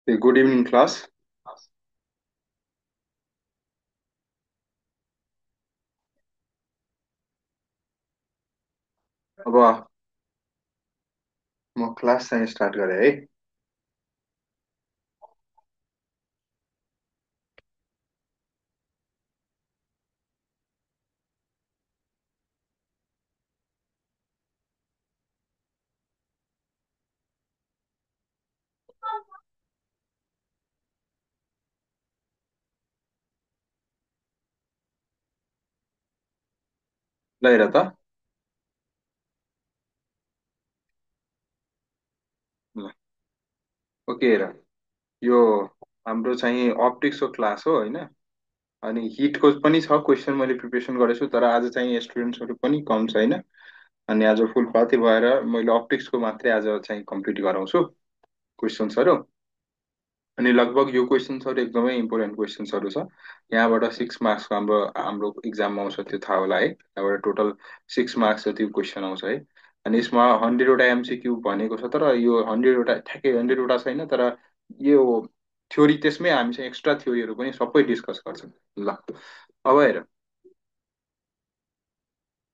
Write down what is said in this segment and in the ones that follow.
Hey, good evening, class. अब म class चाहिँ स्टार्ट गरेँ है। ल हेर त। ल ओके हेर, यो हाम्रो चाहिँ अप्टिक्सको क्लास हो होइन। अनि हिटको पनि छ क्वेसन मैले प्रिपेरेसन गरेको छु, तर आज चाहिँ स्टुडेन्ट्सहरू पनि कम छ होइन। अनि आज फुल पाती भएर मैले अप्टिक्सको मात्रै आज चाहिँ कम्प्लिट गराउँछु क्वेसन्सहरू। अनि लगभग यो क्वेसन्सहरू एकदमै इम्पोर्टेन्ट क्वेसन्सहरू छ। यहाँबाट 6 मार्क्सको हाम्रो हाम्रो इक्जाममा आउँछ, त्यो थाहा होला है। यहाँबाट टोटल 6 मार्क्स जति क्वेसन आउँछ है। अनि यसमा 100वटा एमसिक्यू भनेको छ, तर यो 100वटा ठ्याक्कै 100वटा छैन, तर यो थ्योरी त्यसमै हामी चाहिँ एक्स्ट्रा थ्योरीहरू पनि सबै डिस्कस गर्छौँ। ल अब हेर,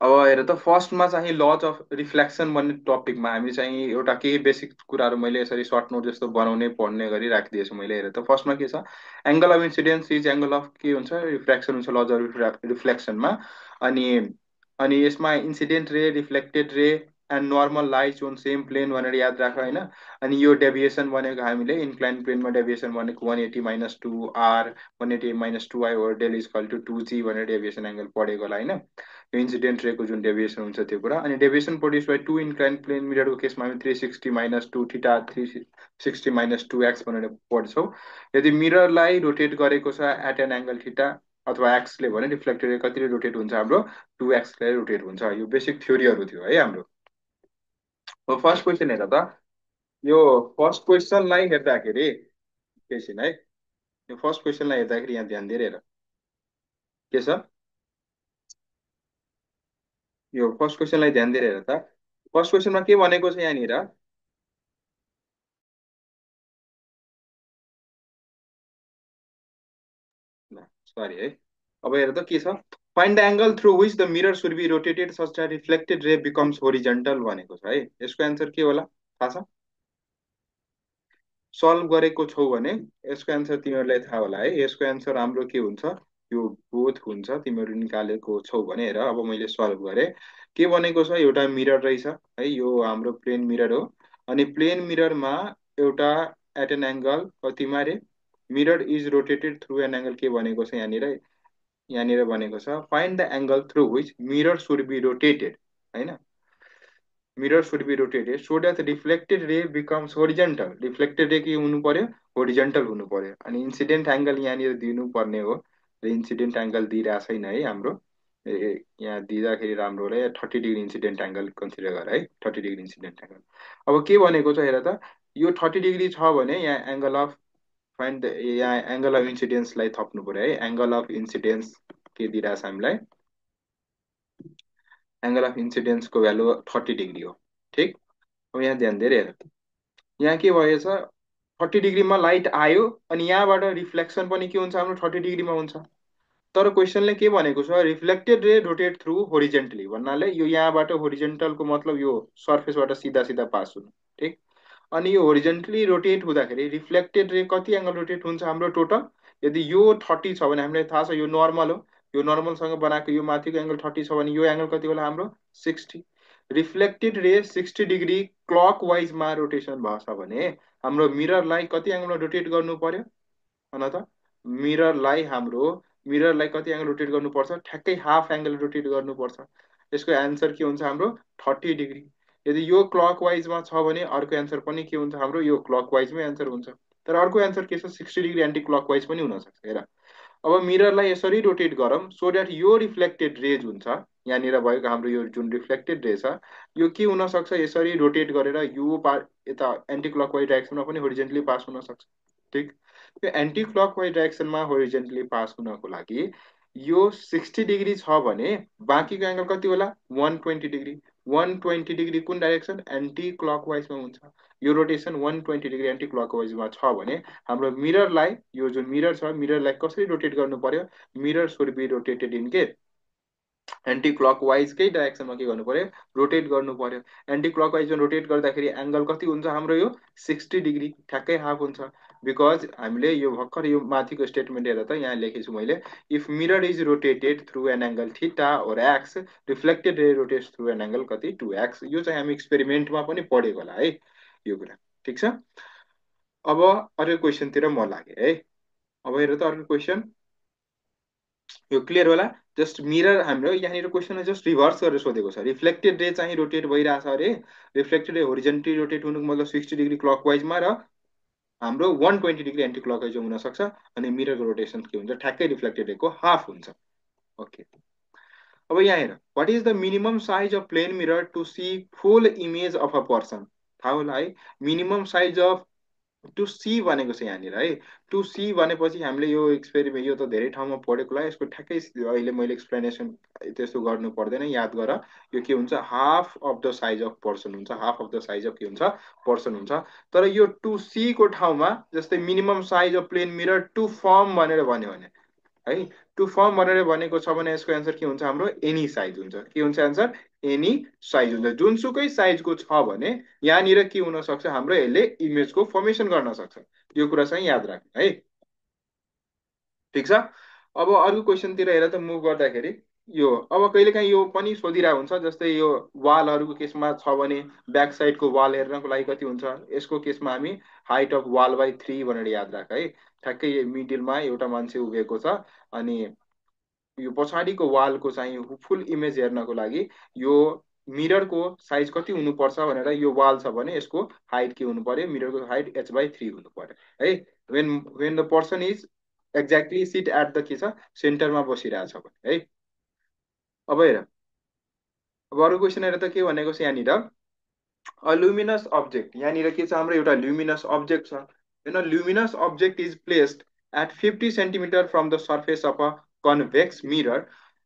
अब हेर त फर्स्टमा चाहिँ लज अफ रिफ्लेक्सन भन्ने टपिकमा हामी चाहिँ एउटा केही बेसिक कुराहरू मैले यसरी सर्ट नोट जस्तो बनाउने पढ्ने गरी राखिदिएछु मैले। हेर त फर्स्टमा के छ, angle of incidence is angle of के हुन्छ, रिफ्लेक्सन हुन्छ लज अफ रिफ्लेक्सनमा। अनि अनि यसमा incident ray, reflected ray and normal lies on same plane भनेर याद राख होइन। अनि यो डेभिएसन भनेको हामीले इन्क्लाइन प्लेनमा डेभिएसन भनेको 180 - 2r, 180 - 2i ओभर डेल इज इक्वल टु 2g भनेर डेभिएसन एङ्गल पढेको होला होइन। इन्सिडेन्ट रेको जुन डेभिएसन हुन्छ त्यो कुरा। अनि deviation produce by two inclined plane मिररको केसमा हामी 360 - 2 थीटा, 360 - 2x भनेर पढ्छौँ। यदि मिररलाई रोटेट गरेको छ एट एन एङ्गल थीटा अथवा एक्सले भने रिफ्लेक्टेड कतिले रोटेट हुन्छ हाम्रो, 2x ले रोटेट हुन्छ। यो बेसिक थ्योरीहरू थियो है हाम्रो। अब फर्स्ट क्वेसन हेर त। यो फर्स्ट क्वेसनलाई हेर्दाखेरि एकैछिन है। यो फर्स्ट क्वेसनलाई हेर्दाखेरि यहाँ ध्यान दिएर हेर के छ। यो फर्स्ट क्वेसनलाई ध्यान दिएर हेर त। फर्स्ट क्वेसनमा के भनेको छ यहाँनिर, सरी है। अब हेर त के छ, find the angle through which the mirror should be rotated such that reflected ray becomes horizontal भनेको छ है। यसको एन्सर के होला थाहा छ? सल्भ गरेको छौ भने यसको एन्सर तिमीहरूलाई थाहा होला है। यसको एन्सर हाम्रो के हुन्छ, यो बोथ हुन्छ। तिमीहरू निकालेको छौ भने हेर, अब मैले सल्भ गरेँ। के भनेको छ, एउटा मिरर रहेछ है, यो हाम्रो प्लेन मिरर हो। अनि प्लेन मिररमा एउटा एट एन एङ्गल कतिमा ray, mirror is rotated through an angle के भनेको छ यहाँनिर, यहाँनिर भनेको छ find the angle through which mirror should be rotated होइन। Mirror should be rotated so that reflected ray becomes horizontal. Reflected ray के हुनु पर्यो, होरिजेन्टल हुनु पर्यो। अनि इन्सिडेन्ट एङ्गल यहाँनिर दिनुपर्ने हो, र इन्सिडेन्ट एङ्गल दिइरहेको छैन है हाम्रो। यहाँ दिँदाखेरि राम्रो होला, 30 डिग्री इन्सिडेन्ट एङ्गल कन्सिडर गर है, 30 डिग्री इन्सिडेन्ट एङ्गल। अब के भनेको छ हेर त, यो 30 डिग्री छ भने यहाँ एङ्गल अफ फाइन्ड, यहाँ एङ्गल अफ इन्सिडेन्सलाई थप्नु पर्यो है। एङ्गल अफ इन्सिडेन्स के दिइरहेछ हामीलाई, एङ्गल अफ इन्सिडेन्सको भ्यालु 30 डिग्री हो। ठिक। अब यहाँ ध्यान दिएर हेर, यहाँ के भएछ, 30 डिग्रीमा लाइट आयो अनि यहाँबाट रिफ्लेक्सन पनि के हुन्छ हाम्रो, 30 डिग्रीमा हुन्छ। तर क्वेसनले के भनेको छ, reflected ray rotate through horizontally भन्नाले यो यहाँबाट होरिजेन्टलको मतलब यो सर्फेसबाट सिधा सिधा पास हुनु। ठिक। अनि यो होरिजेन्टली रोटेट हुँदाखेरि रिफ्लेक्टेड रे कति एङ्गल रोटेट हुन्छ हाम्रो टोटल, यदि यो 30 छ भने हामीलाई थाहा छ यो नर्मल हो। यो नर्मलसँग बनाएको यो माथिको एङ्गल 30 छ भने यो एङ्गल कति होला हाम्रो, 60। Reflected ray 60 degree clock वाइजमा rotation भएछ भने हाम्रो मिररलाई कति एङ्गलमा रोटेट गर्नु पर्यो भन त। मिररलाई हाम्रो, मिररलाई कति एङ्गल रोटेट गर्नुपर्छ, ठ्याक्कै हाफ एङ्गल रोटेट गर्नुपर्छ। यसको एन्सर के हुन्छ हाम्रो, 30 डिग्री। यदि यो क्लकवाइजमा छ भने अर्को एन्सर पनि के हुन्छ हाम्रो, यो क्लकवाइजमै एन्सर हुन्छ। तर अर्को एन्सर के छ, 60 डिग्री एन्टी क्लकवाइज पनि हुनसक्छ। हेर, अब मिररलाई यसरी रोटेट गरौँ सो द्याट यो रिफ्लेक्टेड रेज हुन्छ, यहाँनिर भएको हाम्रो यो जुन रिफ्लेक्टेड रे छ यो के हुनसक्छ, यसरी रोटेट गरेर यो पार्ट यता एन्टी क्लकवाइज डाइरेक्सनमा पनि होरिजेन्टली पास हुनसक्छ। ठिक। यो एन्टी क्लकवाइज डाइरेक्सनमा होरिजेन्टली पास हुनको लागि यो 60 डिग्री छ भने बाँकीको एङ्गल कति होला, 120 डिग्री। 120 डिग्री कुन डाइरेक्सन एन्टी क्लकवाइजमा हुन्छ। यो रोटेसन 120 डिग्री एन्टी क्लकवाइजमा छ भने हाम्रो मिररलाई, यो जुन मिरर छ, मिररलाई कसरी रोटेट गर्नु पर्यो, mirror should be rotated in के एन्टी क्लकवाइजकै डाइरेक्सनमा के गर्नु पर्यो, रोटेट गर्नु पर्यो। एन्टी क्लकवाइजमा रोटेट गर्दाखेरि एङ्गल कति हुन्छ हाम्रो, यो 60 डिग्री, ठ्याक्कै हाफ हुन्छ। बिकज हामीले यो भर्खर यो माथिको स्टेटमेन्ट हेरेर त यहाँ लेखेछु मैले, if mirror is rotated through an angle theta or X, reflected ray rotates through an angle कति 2x। यो चाहिँ हामी एक्सपेरिमेन्टमा पनि पढेको होला है यो कुरा, ठिक छ। अब अर्को क्वेसनतिर म लागेँ है। अब हेर त अर्को क्वेसन, यो क्लियर होला। जस्ट मिरर हाम्रो यहाँनिर क्वेसनमा जस्ट रिभर्स गरेर सोधेको छ, रिफ्लेक्टेड रे चाहिँ रोटेट भइरहेछ अरे, रिफ्लेक्टेड रे होरिजेन्टली रोटेट हुनुको मतलब 60 डिग्री क्लकवाइजमा, र हाम्रो 120 डिग्री एन्टी क्लकवाइज हुनसक्छ। अनि मिररको रोटेसन के हुन्छ, ठ्याक्कै रिफ्लेक्टेड रेको हाफ हुन्छ। ओके, अब यहाँ हेर, what is the minimum size of plane mirror to see full image of a person. थाहा होला है, minimum size of to see भनेको छ यहाँनिर है। टु सी भनेपछि हामीले यो एक्सपेरिमेन्ट, यो त धेरै ठाउँमा पढेको होला, यसको ठ्याक्कै अहिले मैले एक्सप्लेनेसन त्यस्तो गर्नु पर्दैन, याद गर। यो के हुन्छ, half of the size of person हुन्छ, half of the size of के हुन्छ, पर्सन हुन्छ। तर यो टु सी को ठाउँमा जस्तै minimum size of plane mirror to form भनेर भन्यो भने है, टु फर्म भनेर भनेको छ भने यसको एन्सर के हुन्छ हाम्रो, एनी साइज हुन्छ। के हुन्छ एन्सर, एनी साइज हुन्छ। जुनसुकै साइजको छ भने यहाँनिर के हुन सक्छ हाम्रो, यसले इमेजको फर्मेसन गर्न सक्छ। यो कुरा चाहिँ याद राख्नु है, ठिक छ। अब अर्को क्वेसनतिर हेर त मुभ गर्दाखेरि, यो अब कहिलेकाहीँ यो पनि सोधिरहेको हुन्छ, जस्तै यो वालहरूको केसमा छ भने ब्याक साइडको वाल हेर्नको लागि कति हुन्छ, यसको केसमा हामी हाइट अफ वाल बाई 3 भनेर याद राख है। ठ्याक्कै मिडिलमा एउटा मान्छे उभिएको छ, अनि यो पछाडिको वालको चाहिँ फुल इमेज हेर्नको लागि यो मिररको साइज कति हुनुपर्छ भनेर, यो वाल छ भने यसको हाइट के हुनु पर्यो, मिररको हाइट h/3 हुनु पर्यो है। When the person is exactly sit at the के छ, सेन्टरमा बसिरहेछ भने है। अब हेर, अब अरू क्वेसन हेर त के भनेको छ यहाँनिर, अ लुमिनस अब्जेक्ट, यहाँनिर के छ हाम्रो, एउटा ल्युमिनस अब्जेक्ट छ होइन। Luminous object is placed at 50 centimetre from the surface of a convex mirror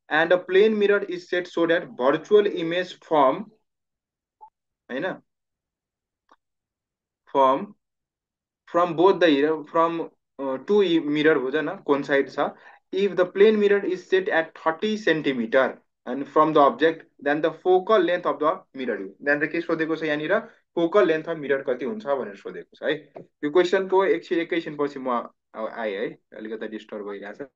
and a plane mirror is set so that virtual image form होइन, form from both the from two mirror बुझ न कोन side छ, if the plane mirror is set at 30 centimetre and from the object then the focal length of the mirror यु। त्यहाँनिर के सोधेको छ यहाँनिर, फोकल लेन्थ अफ मिरर कति हुन्छ भनेर सोधेको छ है। यो क्वेसनको एकैछिन पछि म आएँ है, अलिकति डिस्टर्ब भइरहेछ।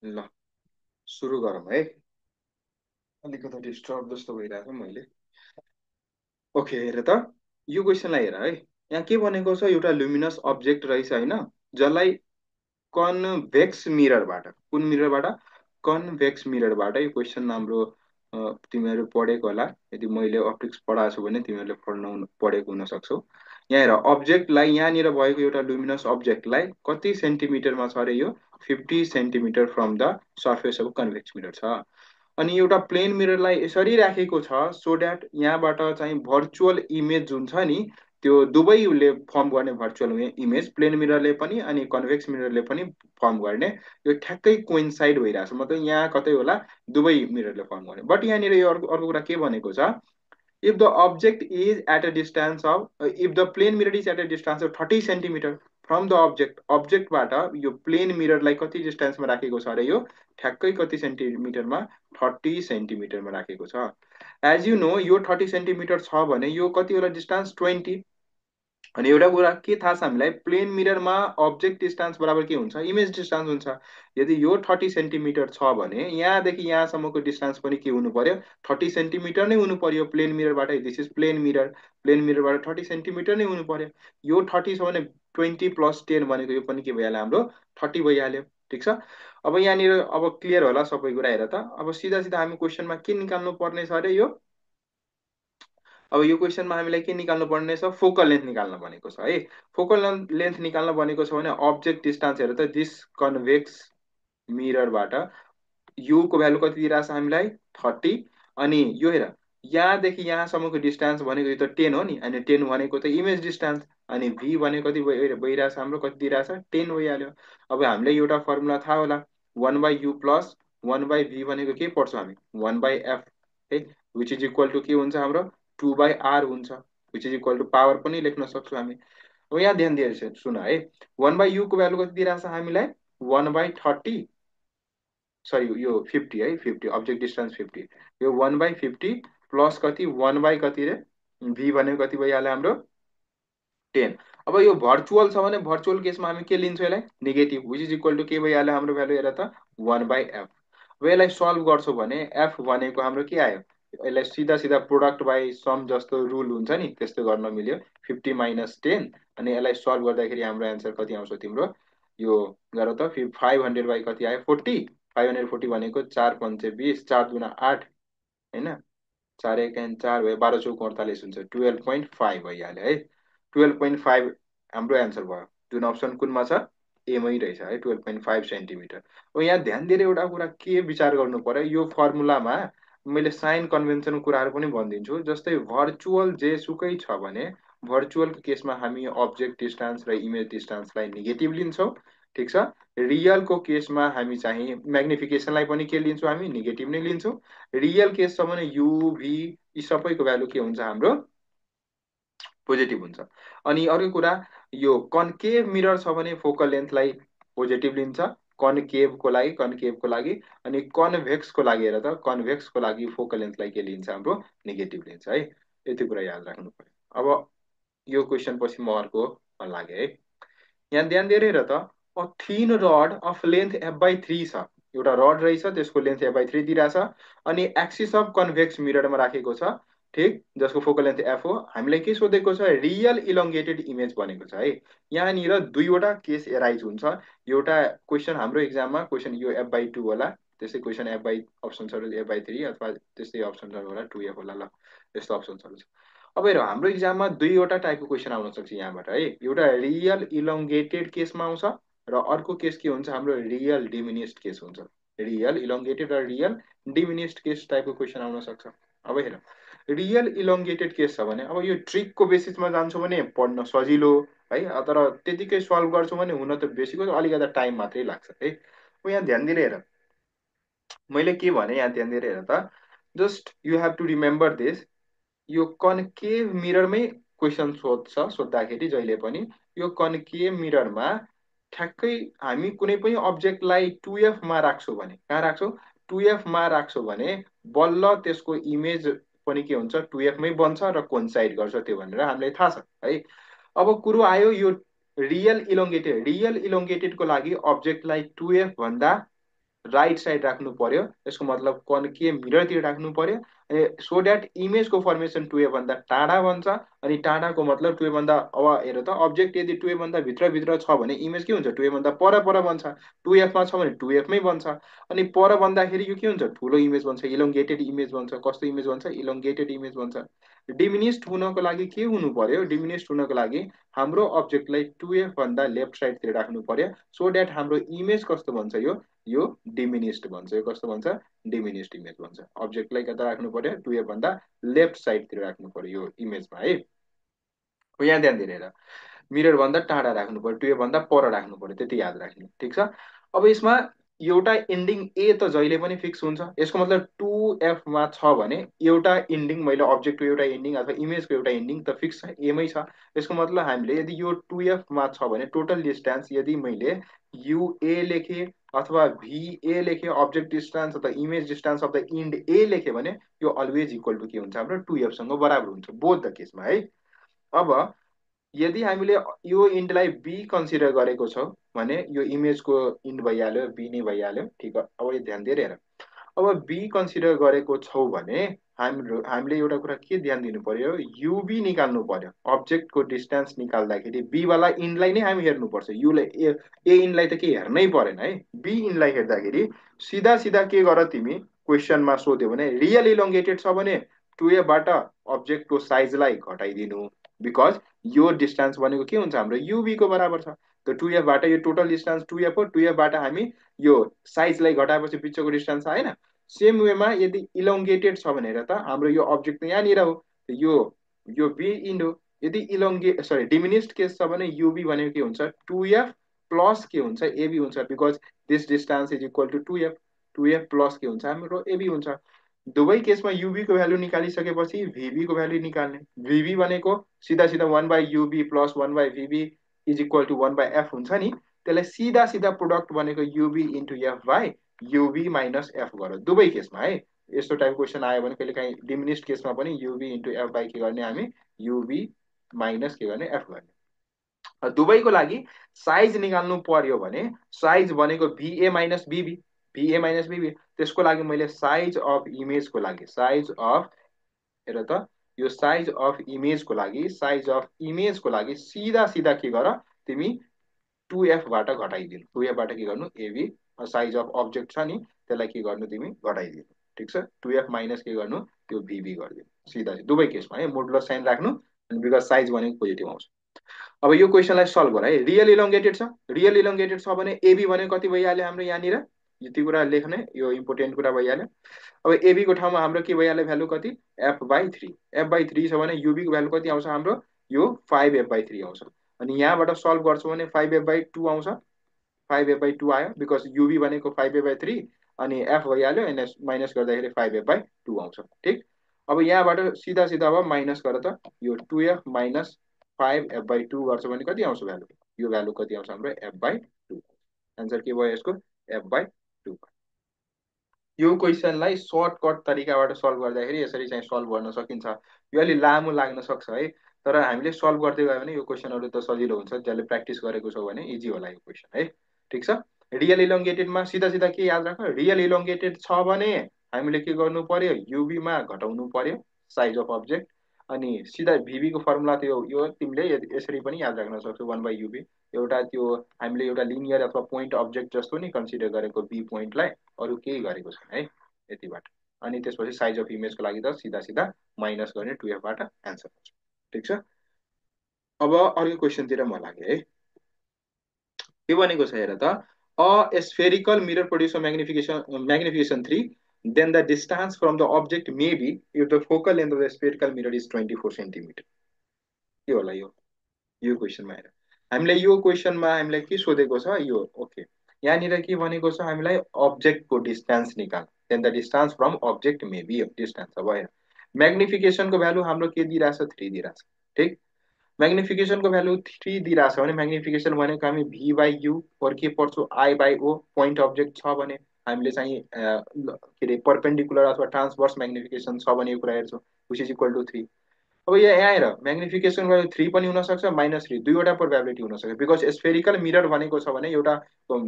ल सुरु गरौँ है, अलिकति डिस्टर्ब जस्तो भइरहेछ मैले। ओके हेर त, यो क्वेसनलाई हेर है, यहाँ के भनेको छ, एउटा लुमिनस अब्जेक्ट रहेछ होइन, जसलाई कन्भेक्स मिररबाट, कुन मिररबाट, कन्भेक्स मिररबाट, यो क्वेसन हाम्रो तिमीहरू पढेको होला, यदि मैले अप्टिक्स पढाएको छु भने तिमीहरूले पढेको हुन सक्छौ। यहाँ हेर, अब्जेक्टलाई यहाँनिर भएको एउटा लुमिनस अब्जेक्टलाई कति सेन्टिमिटरमा छ अरे, यो 50 centimetre from the surface of convex mirror छ। अनि एउटा प्लेन मिररलाई यसरी राखेको छ सो द्याट यहाँबाट चाहिँ भर्चुअल इमेज जुन छ नि, त्यो दुवैले फर्म गर्ने भर्चुअल इमेज, प्लेन मिररले पनि अनि कन्भेक्स मिररले पनि फर्म गर्ने, यो ठ्याक्कै कोइन्साइड भइरहेछ, मतलब यहाँ कतै होला दुवै मिररले फर्म गर्ने। बट यहाँनिर यो अर्को अर्को कुरा के भनेको छ, if the object is at a distance of if the plane mirror is at a distance of 30 centimetre from the object, अब्जेक्टबाट यो प्लेन मिररलाई कति डिस्टेन्समा राखेको छ अरे, यो ठ्याक्कै कति सेन्टिमिटरमा, 30 सेन्टिमिटरमा राखेको छ। एज यु नो यो 30 सेन्टिमिटर छ भने यो कति होला डिस्टेन्स, 20। अनि एउटा कुरा के थाहा छ हामीलाई, प्लेन मिररमा अब्जेक्ट डिस्टेन्स बराबर के हुन्छ, इमेज डिस्टेन्स हुन्छ। यदि यो 30 सेन्टिमिटर छ भने यहाँदेखि यहाँसम्मको डिस्टेन्स पनि के हुनु पर्यो, 30 सेन्टिमिटर नै हुनु पर्यो प्लेन मिररबाट। This is plane mirror, plane मिररबाट 30 सेन्टिमिटर नै हुनु पर्यो। यो 30 छ भने 20 + 10 भनेको यो पनि के भइहाल्यो हाम्रो, 30 भइहाल्यो ठिक छ। अब यहाँनिर अब क्लियर होला सबै कुरा। हेर त अब सिधा सिधा हामी क्वेसनमा के निकाल्नु पर्ने छ अरे यो। अब यो क्वेसनमा हामीलाई के निकाल्नु पर्ने छ, फोकल लेन्थ निकाल्न भनेको छ है। फोकल लेन्थ निकाल्न भनेको छ भने अब्जेक्ट डिस्टेन्स हेर त, दिस कन्भेक्स मिररबाट यू को भ्यालु कति दिइरहेको छ हामीलाई 30। अनि यो हेर यहाँदेखि यहाँसम्मको डिस्टेन्स भनेको यो त 10 हो नि, अनि 10 भनेको त इमेज डिस्टेन्स, अनि v भनेको कति भइरहेछ हाम्रो, कति दिइरहेछ 10 भइहाल्यो। अब हामीलाई एउटा फर्मुला थाहा होला, 1/u प्लस 1/v भनेको के पढ्छौँ हामी 1/f है, विच इज इक्वल टु के हुन्छ हाम्रो 2/r हुन्छ, which is equal to power पनि लेख्न सक्छौँ हामी। अब यहाँ ध्यान दिएर सुन है, 1/u को भ्यालु कति दिइरहेछ हामीलाई 1/30, सरी यो 50 है, 50 अब्जेक्ट डिस्टेन्स 50, यो 1/50 प्लस कति 1/कति रे v भनेको कति भइहाल्यो हाम्रो 10। अब यो भर्चुअल छ भने भर्चुअल केसमा हामी के लिन्छौँ यसलाई negative, which is equal to के भइहाल्यो हाम्रो भ्यालु हेर त 1/f। अब यसलाई सल्भ गर्छौँ भने f भनेको हाम्रो के आयो, यसलाई सिधा सिधा प्रोडक्ट बाई सम जस्तो रुल हुन्छ नि त्यस्तो गर्न मिल्यो, 50 माइनस 10। अनि यसलाई सल्भ गर्दाखेरि हाम्रो एन्सर कति आउँछ तिम्रो, यो गर त 500 बाई कति आयो 40, 540 भनेको 4 पंचे 20, 4 दुना 8 होइन, 4 एक 4 भयो, 12 चौक 48 हुन्छ, 12.5 भइहाल्यो है। 12.5 हाम्रो एन्सर भयो, जुन अप्सन कुनमा छ एमै रहेछ है, 12.5 सेन्टिमिटर। अब यहाँ ध्यान दिएर एउटा कुरा के विचार गर्नु पर्यो, यो फर्मुलामा मैले साइन कन्भेन्सनको कुराहरू पनि भनिदिन्छु। जस्तै भर्चुअल जेसुकै छ भने भर्चुअलको केसमा हामी अब्जेक्ट डिस्टेन्स र इमेज डिस्टेन्सलाई नेगेटिभ लिन्छौँ, ठिक छ। रियलको केसमा हामी चाहिँ म्याग्निफिकेसनलाई पनि के लिन्छौँ हामी नेगेटिभ नै लिन्छौँ। रियल केस छ भने युभी यी सबैको भ्यालु के हुन्छ हाम्रो पोजिटिभ हुन्छ। अनि अर्को कुरा, यो कन्केभ मिरर छ भने फोकल लेन्थलाई पोजिटिभ लिन्छ कन्केभको लागि, अनि कन्भेक्सको लागि हेर त कन्भेक्सको लागि फोकल लेन्थलाई के लिन्छ हाम्रो नेगेटिभ लिन्छ है, यति कुरा याद राख्नु पर्यो। अब यो क्वेसन पछि म अर्को लागे है, यहाँ ध्यान दिएर हेर त, a thin rod of length f/3 छ, एउटा रड रहेछ त्यसको लेन्थ f/3 दिइरहेछ, अनि एक्सिस अफ कन्भेक्स मिररमा राखेको छ, ठिक, जसको फोकल लेन्थ f हो। हामीलाई के सोधेको छ, रियल इलोङ्गेटेड इमेज भनेको छ है। यहाँनिर दुईवटा केस एराइज हुन्छ, एउटा क्वेसन हाम्रो एक्जाममा क्वेसन यो f/2 होला, त्यसै क्वेसन अप्सन्सहरू f/3 अथवा त्यस्तै अप्सन्सहरू होला 2f होला, ल यस्तो अप्सन्सहरू छ। अब हेर हाम्रो एक्जाममा दुईवटा टाइपको क्वेसन आउन सक्छ यहाँबाट है, एउटा रियल इलोङ्गेटेड केसमा आउँछ र अर्को केस के हुन्छ हाम्रो रियल डिमिनिस्ड केस हुन्छ। रियल इलोङ्गेटेड र रियल डिमिनिस्ड केस टाइपको क्वेसन आउन सक्छ। अब हेर रियल इलोङ्गेटेड केस छ भने अब यो ट्रिकको बेसिसमा जान्छौँ भने पढ्न सजिलो है, तर त्यतिकै सल्भ गर्छौँ भने हुन त बेसिकली अलिकति टाइम मात्रै लाग्छ है। अब यहाँ ध्यान दिएर हेर, मैले के भने यहाँ ध्यान दिएर हेर त, just you have to remember this, यो कन्केभ मिररमै क्वेसन सोद्धाखेरि जहिले पनि यो कन्केभ मिररमा ठ्याक्कै हामी कुनै पनि अब्जेक्टलाई 2f मा राख्छौँ भने, कहाँ राख्छौँ 2f मा राख्छौँ भने बल्ल त्यसको इमेज पनि के हुन्छ 2f मै बन्छ र कोइन्साइड गर्छ, त्यो भनेर हामीलाई थाहा छ है। अब कुरो आयो यो रियल इलोङ्गेटेडको लागि अब्जेक्टलाई 2f भन्दा राइट साइड राख्नु पर्यो, यसको मतलब कन्केभ मिररतिर राख्नु पर्यो, सो द्याट इमेजको फर्मेसन 2f भन्दा टाढा बन्छ। अनि टाढाको मतलब 2f भन्दा, अब हेर त अब्जेक्ट यदि 2f भन्दा भित्र छ भने इमेज के हुन्छ 2f भन्दा पर बन्छ, 2f मा छ भने 2f मै बन्छ, अनि पर भन्दाखेरि यो के हुन्छ ठुलो इमेज बन्छ, इलोङ्गेटेड इमेज बन्छ। कस्तो इमेज बन्छ, इलोङ्गेटेड इमेज बन्छ। डिमिनिस्ड हुनको लागि के हुनु पर्यो, डिमिनिस्ड हुनको लागि हाम्रो अब्जेक्टलाई 2f भन्दा लेफ्ट साइडतिर राख्नु पर्यो, सो द्याट हाम्रो इमेज कस्तो बन्छ, यो डिमिनिस्ड भन्छ। यो कस्तो भन्छ डिमिनिस्ड इमेज भन्छ। अब्जेक्टलाई कता राख्नु पर्यो 2f भन्दा लेफ्ट साइडतिर राख्नु पर्यो यो इमेजमा है। यहाँ ध्यान दिएर हेर, मिरर भन्दा टाढा राख्नु पर्यो, 2f भन्दा पर राख्नु पर्यो, त्यति याद राख्ने, ठिक छ। अब यसमा एउटा इन्डिङ ए त जहिले पनि फिक्स हुन्छ, यसको मतलब 2f मा छ भने एउटा इन्डिङ, मैले अब्जेक्टको एउटा इन्डिङ अथवा इमेजको एउटा इन्डिङ त फिक्स छ, एमै छ। यसको मतलब हामीले यदि यो 2f मा छ भने टोटल डिस्टेन्स यदि मैले युए लेखेँ अथवा भिए लेखेँ, अब्जेक्ट डिस्टेन्स अथवा image distance of the end A लेखेँ भने यो अलवेज इक्वल टु के हुन्छ हाम्रो 2f सँग बराबर हुन्छ बोथ द केसमा है। अब यदि हामीले यो इन्डलाई बी कन्सिडर गरेको छौँ भने यो इमेजको इन्ड भइहाल्यो, बी नै भइहाल्यो, ठिक। अब यो ध्यान दिएर हेर, अब बी कन्सिडर गरेको छौँ भने हामीले एउटा कुरा के ध्यान दिनु पर्यो, युबी निकाल्नु पर्यो। अब्जेक्टको डिस्टेन्स निकाल्दाखेरि बी वाला इनलाई नै हामी हेर्नुपर्छ, युलाई ए इनलाई त के हेर्नै परेन है। बी इनलाई हेर्दाखेरि सिधा सिधा के गर तिमी, क्वेसनमा सोध्यो भने रियल इलोङ्गेटेड छ भने 2f अब्जेक्टको साइजलाई घटाइदिनु, बिकज यो डिस्टेन्स भनेको के हुन्छ हाम्रो युबी को बराबर छ। त 2f यो टोटल डिस्टेन्स 2f हो, 2f हामी यो साइजलाई घटाएपछि बिचको डिस्टेन्स आएन। सेम वेमा यदि इलोङ्गेटेड छ भनेर त हाम्रो यो अब्जेक्ट त यहाँनिर हो, यो यो बी इन हो। यदि डिमिनिस्ड केस छ भने युबी भनेको के हुन्छ 2f प्लस के हुन्छ एबी हुन्छ, because this distance is equal to 2f, 2f plus के हुन्छ हाम्रो एबी हुन्छ। दुवै केसमा युबी को भ्यालु निकालिसकेपछि भिबी को भ्यालु निकाल्ने, भिबी भनेको सिधा सिधा one by U B plus one by V B is equal to one by F हुन्छ नि, त्यसलाई सिधा सिधा प्रोडक्ट भनेको U B into F by U B minus F गर दुवै केसमा है। यस्तो टाइप क्वेसन आयो भने कहिले काहीँ डिमिनिस्ड केसमा पनि युबी इन्टु एफ बाई के गर्ने हामी युबी माइनस के गर्ने एफ गर्ने। दुवैको लागि साइज निकाल्नु पर्यो भने साइज भनेको VA minus VB, VA minus VB, त्यसको लागि मैले साइज अफ इमेजको लागि साइज अफ, हेर त यो साइज अफ इमेजको लागि सिधा सिधा के गर तिमी 2f घटाइदिनु, 2f के गर्नु एबी साइज अफ अब्जेक्ट छ नि त्यसलाई के गर्नु तिमी घटाइदिनु, ठिक छ। 2f माइनस के गर्नु त्यो भिबी गरिदिनु सिधा दुवै केसमा है, मोडुलस साइन राख्नु, बिकज साइज भनेको पोजिटिभ आउँछ। अब यो क्वेसनलाई सल्भ गर है। रियल इलोङ्गेटेड छ, रियल इलोङ्गेटेड छ भने एबी भनेको कति भइहाल्यो हाम्रो यहाँनिर, यति कुरा लेख्ने, यो इम्पोर्टेन्ट कुरा भइहाल्यो। अब एबी को ठाउँमा हाम्रो के भइहाल्यो भ्यालु कति f/3, f/3 छ भने युबी को भ्यालु कति आउँछ हाम्रो यो 5f/3 आउँछ। अनि यहाँबाट सल्भ गर्छौँ भने 5f/2 आउँछ, 5f/2 आयो, बिकज युबी भनेको 5f/3 अनि एफ भइहाल्यो, माइनस गर्दाखेरि 5f/2 आउँछ, ठिक। अब यहाँबाट सिधा सिधा अब माइनस गर त, यो 2f माइनस 5f/2 गर्छ भने कति आउँछ भ्यालु, यो भ्यालु कति आउँछ हाम्रो f/2, एन्सर के भयो यसको f/2। यो क्वेसनलाई सर्टकट तरिकाबाट सल्भ गर्दाखेरि यसरी चाहिँ सल्भ गर्न सकिन्छ। यो अलि लामो लाग्न सक्छ है, तर हामीले सल्भ गर्दै गयो भने यो क्वेसनहरू त सजिलो हुन्छ, जसले प्र्याक्टिस गरेको छौ भने इजी होला यो क्वेसन है, ठिक छ। रियल इलोङ्गेटेडमा सिधा सिधा के याद राख, रियल इलोङ्गेटेड छ भने हामीले के गर्नु पर्यो युबीमा घटाउनु पर्यो साइज अफ अब्जेक्ट, अनि सिधा भिबीको फर्मुला त्यो यो तिमीले यसरी पनि याद राख्न सक्छौ 1/युबी, एउटा त्यो हामीले एउटा लिनियर अथवा पोइन्ट अब्जेक्ट जस्तो नि कन्सिडर गरेको बी पोइन्टलाई, अरू केही गरेको छैन है यतिबाट। अनि त्यसपछि साइज अफ इमेजको लागि त सिधा सिधा माइनस गर्ने 2f एन्सर हुन्छ, ठिक छ। अब अर्को क्वेसनतिर म लागेँ है, के भनेको छ हेर त, a spherical mirror produce magnification 3, then the distance from the object may be if the focal length of the spherical mirror is 24 centimeter। के होला यो क्वेसनमा हेर, हामीलाई यो क्वेसनमा हामीलाई के सोधेको छ यो, ओके यहाँनिर के भनेको छ हामीलाई अब्जेक्टको डिस्टेन्स निकाल, then the distance from object may be distance. अब हेर म्याग्निफिकेसनको भ्यालु हाम्रो के दिइरहेछ 3 दिइरहेछ, ठिक। म्याग्निफिकेसनको भ्यालु 3 दिइरहेछ भने म्याग्निफिकेसन भनेको हामी v/u और के पढ्छौँ i/o, पोइन्ट अब्जेक्ट छ भने हामीले चाहिँ के अरे परपेन्डिकुलर अथवा ट्रान्सभर्स म्याग्निफिकेसन छ भने यो कुरा हेर्छौँ, विच इज इक्वल टु 3। अब यहाँ हेर म्याग्निफिकेसन भ्यालु 3 पनि हुनसक्छ -3, दुईवटा प्रोबेबिलिटी हुनसक्छ, बिकज स्फेरिकल मिरर भनेको छ भने एउटा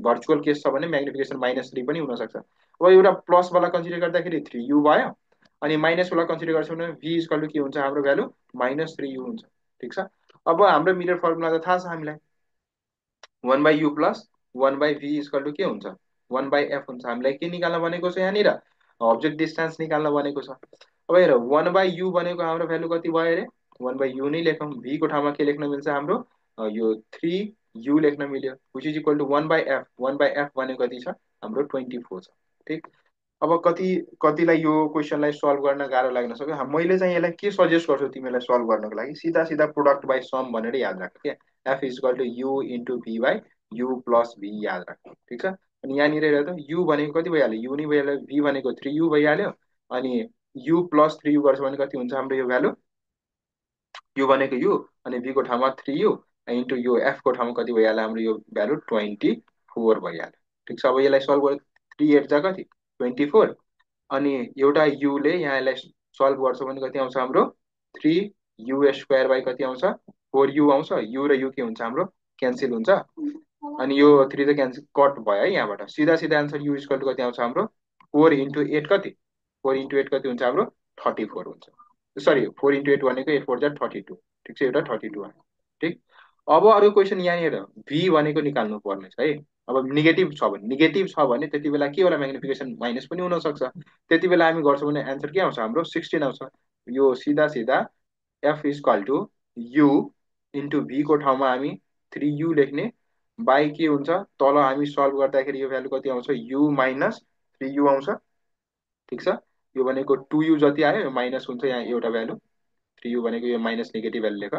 भर्चुअल केस छ भने म्याग्निफिकेसन -3 पनि हुनसक्छ। अब एउटा प्लसवाला कन्सिडर गर्दाखेरि 3u भयो, अनि माइनसवाला कन्सिडर गर्छौँ भने v इक्वल टु के हुन्छ हाम्रो भ्यालु -3u हुन्छ, ठिक छ। अब हाम्रो मिरर फर्मुला त थाहा छ हामीलाई 1/u plus 1/v equal to के हुन्छ 1/f हुन्छ। हामीलाई के निकाल्न भनेको छ यहाँनिर अब्जेक्ट डिस्टेन्स निकाल्न भनेको छ। अब हेर 1/u भनेको हाम्रो भ्यालु कति भयो अरे 1/u नै लेखौँ, v को ठाउँमा के लेख्न मिल्छ हाम्रो यो 3u लेख्न मिल्यो, which is equal to 1/f, 1/f भनेको कति छ हाम्रो 24 छ, ठिक। अब कतिलाई यो क्वेसनलाई सल्भ गर्न गाह्रो लाग्न सक्यो, मैले चाहिँ यसलाई के सजेस्ट गर्छु तिमीलाई सल्भ गर्नको लागि, सिधा सिधा प्रोडक्ट बाई सम भनेर याद राख क्या, F is equal to U into V by U plus V याद राख, ठिक छ। अनि यहाँनिर हेर त यु भनेको कति भइहाल्यो यु नै भइहाल्यो, भी भनेको 3u भइहाल्यो, अनि यु प्लस 3u गर्छ भने कति हुन्छ हाम्रो यो भ्यालु, यु भनेको यु अनि भी को ठाउँमा 3u इन्टु यो एफ को ठाउँमा कति भइहाल्यो हाम्रो यो भ्यालु 24 भइहाल्यो, ठिक छ। अब यसलाई सल्भ गर्यो 3 8 जा कति 24, अनि एउटा युले यहाँ यसलाई सल्भ गर्छ भने कति आउँछ हाम्रो 3u² बाई कति आउँछ 4u आउँछ, यु र यु के हुन्छ हाम्रो क्यान्सल हुन्छ, अनि यो 3 त क्यान्सल कट भयो है, यहाँबाट सिधा सिधा एन्सर यु इक्वल टु कति आउँछ हाम्रो 4 इन्टु 8 कति 4 इन्टु 8 कति हुन्छ हाम्रो 34 हुन्छ। सरी 4 × 8 भनेको 8 4 जा 32, ठिक छ, एउटा 32 आयो। ठिक। अब अरू क्वेसन यहाँनिर भी भनेको निकाल्नु पर्ने छ है। अब नेगेटिभ छ भने त्यति बेला के होला, म्याग्निफिकेसन माइनस पनि हुनसक्छ। त्यति बेला हामी गर्छौँ भने एन्सर के आउँछ हाम्रो 16 आउँछ। यो सिधा सिधा F is equal to U into भीको ठाउँमा हामी 3u लेख्ने, बाई के हुन्छ तल हामी सल्भ गर्दाखेरि यो भ्यालु कति आउँछ, यु माइनस 3u आउँछ। ठिक छ। यो भनेको 2u जति आयो, यो माइनस हुन्छ यहाँ एउटा भ्यालु, 3u भनेको यो माइनस नेगेटिभ भ्यालु लेख।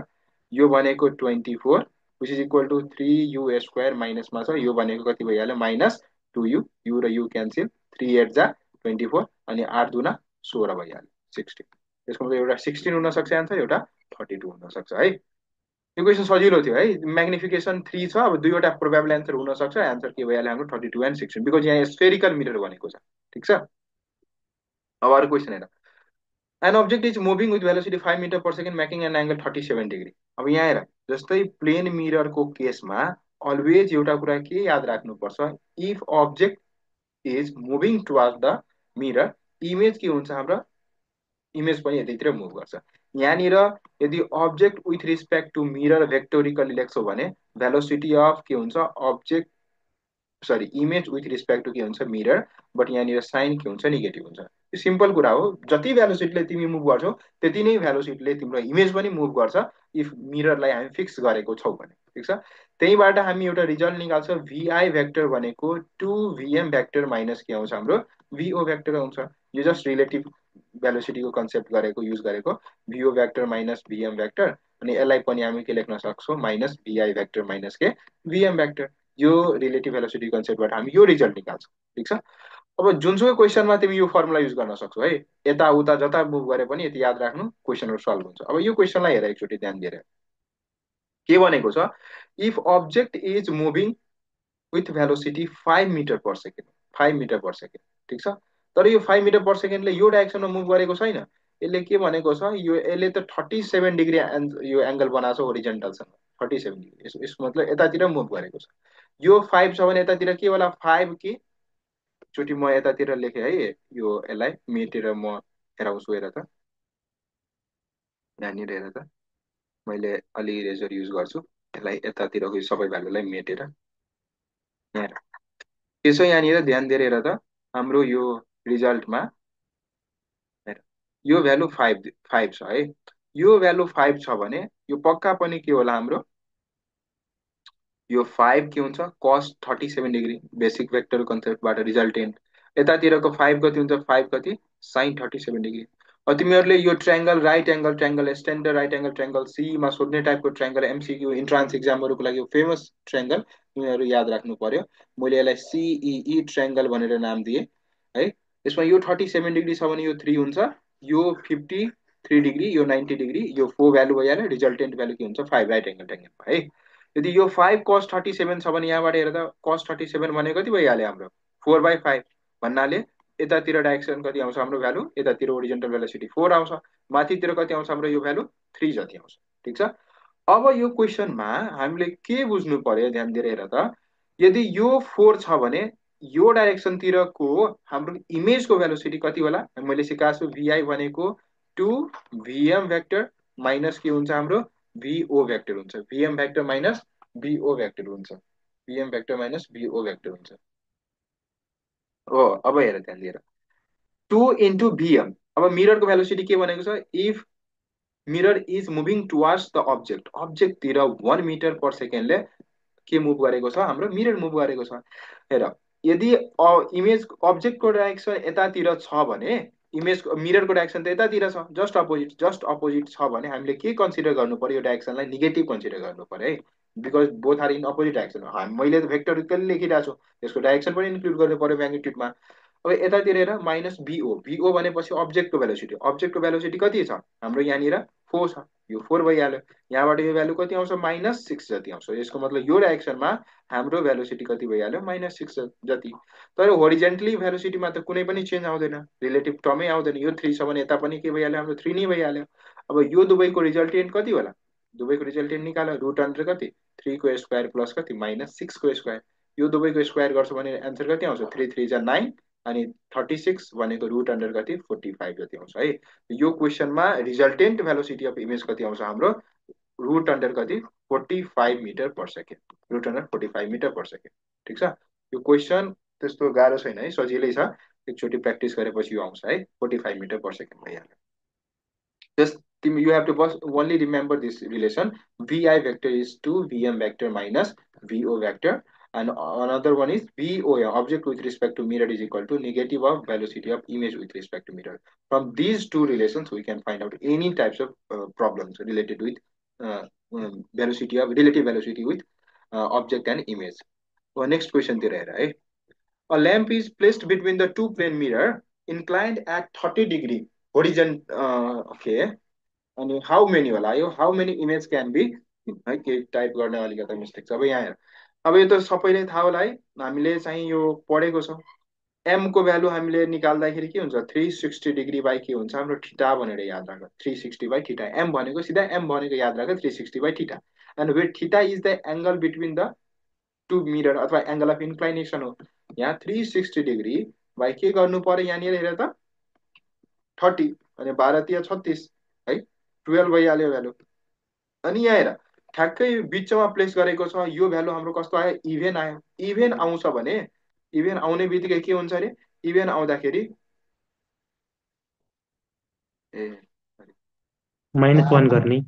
यो भनेको 24 which is equal to 3u² माइनसमा छ, यो भनेको कति भइहाल्यो -2u, यु र यु क्यान्सिल, 3 8 जा 24 अनि 8 दुना 16 भइहाल्यो 16। यसको मतलब एउटा 16 हुनसक्छ एन्सर, एउटा 32 हुनसक्छ है। यो क्वेसन सजिलो थियो है। म्याग्निफिकेसन 3 छ, अब दुईवटा प्रोबेबल एन्सर हुनसक्छ, एन्सर के भइहाल्यो हाम्रो 32 एन्ड 16, बिकज यहाँ स्फेरिकल मिरर भनेको छ। ठिक छ। अब अरू क्वेसन हेर, an object is moving with velocity 5 metre per second making an angle 37 degree. अब यहाँ हेर, जस्तै प्लेन मिररको केसमा अलवेज एउटा कुरा के याद राख्नुपर्छ, if object is moving towards the mirror, image के हुन्छ हाम्रो, इमेज पनि यतैतिर मुभ गर्छ। यहाँनिर यदि object with respect to mirror vectorially लेख्छौ भने भेलोसिटी अफ के हुन्छ, अब्जेक्ट सरी इमेज विथ रिस्पेक्ट टु के हुन्छ मिरर, बट यहाँनिर साइन के हुन्छ, नेगेटिभ हुन्छ। यो सिम्पल कुरा हो, जति भेलोसिटीले तिमी मुभ गर्छौ त्यति नै भेलोसिटीले तिम्रो इमेज पनि मुभ गर्छ, इफ मिररलाई हामी फिक्स गरेको छौँ भने। ठिक छ। त्यहीबाट हामी एउटा रिजल्ट निकाल्छ, भिआई भेक्टर भनेको 2vm भेक्टर माइनस के आउँछ हाम्रो भिओ भेक्टर आउँछ। यो जस्ट रिलेटिभ भेलोसिटीको कन्सेप्ट गरेको युज गरेको, भिओ भेक्टर माइनस भिएम भेक्टर, अनि यसलाई पनि हामी के लेख्न सक्छौँ, माइनस भिआई भेक्टर माइनस के भिएम भेक्टर। यो रिलेटिभ भेलोसिटी कन्सेप्टबाट हामी यो रिजल्ट निकाल्छौँ। ठिक छ। अब जुनसुकै क्वेसनमा तिमी यो फर्मुला युज गर्न सक्छौ है, यताउता जता मुभ गरे पनि यति याद राख्नु, क्वेसनहरू सल्भ हुन्छ। अब यो क्वेसनलाई हेर एकचोटि ध्यान दिएर, के भनेको छ, if object is moving with velocity 5 metre per second, 5 metre per second. ठिक छ। तर यो 5 मिटर पर सेकेन्डले यो डाइरेक्सनमा मुभ गरेको छैन, यसले के भनेको छ, यो यसले त 37 डिग्री यो एङ्गल बनाएको छ होरिजेन्टलसँग, 37 डिग्री, यसको मतलब यतातिर मुभ गरेको छ। यो 5 छ भने यतातिर के होला, 5 के चोटि म यतातिर लेखेँ है, यो यसलाई मेटेर म हेराउँछु, हेर त, यहाँनिर हेर त, मैले अलि इरेजर युज गर्छु, यसलाई यतातिरको सबै भ्यालुलाई मेटेर हेर। त्यसो यहाँनिर ध्यान दिएर हेर त, हाम्रो यो रिजल्टमा हेर, यो भ्यालु 5 छ है, यो भ्यालु 5 छ भने यो पक्का पनि के होला हाम्रो, यो 5 के हुन्छ cos 37 डिग्री, बेसिक भेक्टर कन्सेप्टबाट रिजल्टेन्ट। यतातिरको 5 कति हुन्छ, 5 कति sin 37 डिग्री। अब तिमीहरूले यो triangle right angle triangle, standard right angle triangle, सीमा सोध्ने टाइपको ट्रायङ्गल, एमसिक्यू इन्ट्रान्स इक्जामहरूको लागि फेमस ट्रायङ्गल तिमीहरू याद राख्नु पर्यो। मैले यसलाई सिइई ट्रायङ्गल भनेर नाम दिएँ है। यसमा यो 37 डिग्री छ भने यो 3 हुन्छ, यो 53 डिग्री, यो 90 डिग्री, यो 4 भ्यालु भइहाल्यो, रिजल्टेन्ट भ्यालु के हुन्छ 5 राइट एङ्गल ट्रायङ्गल है। यदि यो 5 cos 37 छ भने यहाँबाट हेर्दा cos 37 भने कति भइहाल्यो हाम्रो 4/5 भन्नाले यतातिर डाइरेक्सन कति आउँछ हाम्रो भ्यालु, यतातिर ओरिजेन्टल भेलोसिटी 4 आउँछ, माथितिर कति आउँछ हाम्रो यो भ्यालु 3 जति आउँछ। ठिक छ। अब यो क्वेसनमा हामीले के बुझ्नु पर्यो, ध्यान दिएर हेर त, यदि यो 4 छ भने यो डाइरेक्सनतिरको हाम्रो इमेजको भेलोसिटी कति होला, मैले सिकाएको छु भिआई भनेको 2vm भेक्टर माइनस के हुन्छ हाम्रो भिओ भेक्टर हुन्छ, भिएम भेक्टर माइनस भिओ भेक्टर हुन्छ, भिएम भेक्टर माइनस भिओ भेक्टर हुन्छ हो। अब हेर ध्यान दिएर, 2 × vm, अब मिररको भेलोसिटी के भनेको छ, if mirror is moving towards the object, अब्जेक्टतिर 1 मिटर पर सेकेन्डले के मुभ गरेको छ, हाम्रो मिरर मुभ गरेको छ। हेर, यदि इमेज अब्जेक्टको डाइरेक्सन यतातिर छ भने इमेज मिररको डाइरेक्सन त यतातिर छ, जस्ट अपोजिट छ भने हामीले के कन्सिडर गर्नु पर्यो, यो डाइरेक्सनलाई नेगेटिभ कन्सिडर गर्नु पर्यो है, because both are in opposite direction. मैले त भेक्टोरिकली लेखिरहेको छु, यसको डाइरेक्सन पनि इन्क्लुड गर्नु पर्यो म्याग्निट्युडमा। अब यतातिर हेर माइनस भिओ, भिओ भनेपछि अब्जेक्टको भेलोसिटी, अब्जेक्टको भेलोसिटी कति छ हाम्रो यहाँनिर 4 छ, यो 4 भइहाल्यो, यहाँबाट यो भ्यालु कति आउँछ -6 जति आउँछ। यसको मतलब यो डाइरेक्सनमा हाम्रो भेलोसिटी कति भइहाल्यो -6 जति। तर होरिजेन्टली भेलोसिटीमा त कुनै पनि चेन्ज आउँदैन, रिलेटिभ टर्मै आउँदैन, यो 3 छ भने यता पनि के भइहाल्यो हाम्रो 3 नै भइहाल्यो। अब यो दुवैको रिजल्टेन्ट कति होला, दुवैको रिजल्टेन्ट निकाल, रुट अन्डर कति 3 को स्क्वायर प्लस कति -6 को स्क्वायर, यो दुवैको स्क्वायर गर्छ भने एन्सर कति आउँछ 3 3 जा 9, अनि 36 भनेको रुट अन्डर कति 45 जति आउँछ है। यो क्वेसनमा रिजल्टेन्ट भेलोसिटी अफ इमेज कति आउँछ हाम्रो रुट अन्डर कति 45 metre per second, root under 45 metre per second. ठिक छ, यो क्वेसन त्यस्तो गाह्रो छैन है, सजिलै छ, एकचोटि प्र्याक्टिस गरेपछि यो आउँछ है, 45 मिटर पर सेकेन्ड भइहाल्यो। just you have to only remember this relation: vi vector is to vm vector minus vo vector, and another one is vo, object with respect to mirror, is equal to negative of velocity of image with respect to mirror. From these two relations we can find out any types of problems related with uh, velocity of relative velocity with object and image. Next question तिर हेर है, a lamp is placed between the two plane mirror inclined at 30 degree horizon, okay, अनि how many होला यो, how many image can be है, के type गर्ने अलिकति मिस्टेक छ। अब यहाँ हेर, अब यो त सबैले थाहा होला है, हामीले चाहिँ यो पढेको छ। एम को भ्यालु हामीले निकाल्दाखेरि के हुन्छ 360 डिग्री बाई के हुन्छ हाम्रो ठिटा भनेर याद राख, 360 बाई ठिटा, एम भनेको सिधा एम भनेको याद राख 360 by theta, and wait theta is the angle between the two mirror अथवा एङ्गल अफ इन्क्लाइनेसन हो। यहाँ 360 डिग्री बाई के गर्नु पर्यो यहाँनिर हेर त 30 अनि 12×36 है 12 भइहाल्यो भ्यालु। अनि यहाँ हेर ठ्याक्कै बिचमा प्लेस गरेको छ, यो भ्यालु हाम्रो कस्तो आयो इभेन आयो। इभेन आउँछ भने इभेन आउने बित्तिकै के हुन्छ अरे, इभेन आउँदाखेरि ए -1 गर्ने।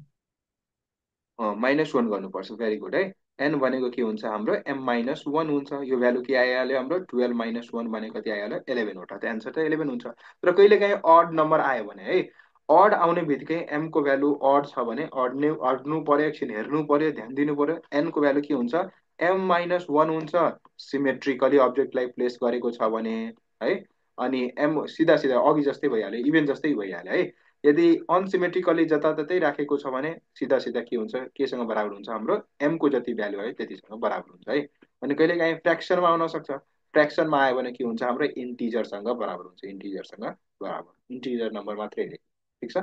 -1 गर्नुपर्छ, भेरी गुड है। एन भनेको के हुन्छ हाम्रो m-1 हुन्छ, यो भ्यालु के आइहाल्यो हाम्रो 12 - 1 भनेको कति आइहाल्यो 11 वटा, त एन्सर त 11 हुन्छ। तर कहिले काहीँ अड नम्बर आयो भने है, अड आउने बित्तिकै m को भ्यालु अड छ भने अड्नु पर्यो, एकछिन हेर्नु पर्यो, ध्यान दिनु पर्यो। n को भ्यालु के हुन्छ m-1 हुन्छ, सिमेट्रिकली अब्जेक्टलाई प्लेस गरेको छ भने है। अनि m सिधा सिधा अघि जस्तै भइहाल्यो, इभेन जस्तै भइहाल्यो है। यदि अनसिमेट्रिकली जताततै राखेको छ भने सिधा सिधा के हुन्छ, केसँग बराबर हुन्छ हाम्रो m को जति भ्यालु है त्यतिसँग बराबर हुन्छ है। अनि कहिले काहीँ फ्रेक्सनमा आउन सक्छ, फ्रेक्सनमा आयो भने के हुन्छ हाम्रो इन्टिजरसँग बराबर हुन्छ, इन्टिजरसँग बराबर, इन्टिजर नम्बर मात्रै ले। ठिक छ,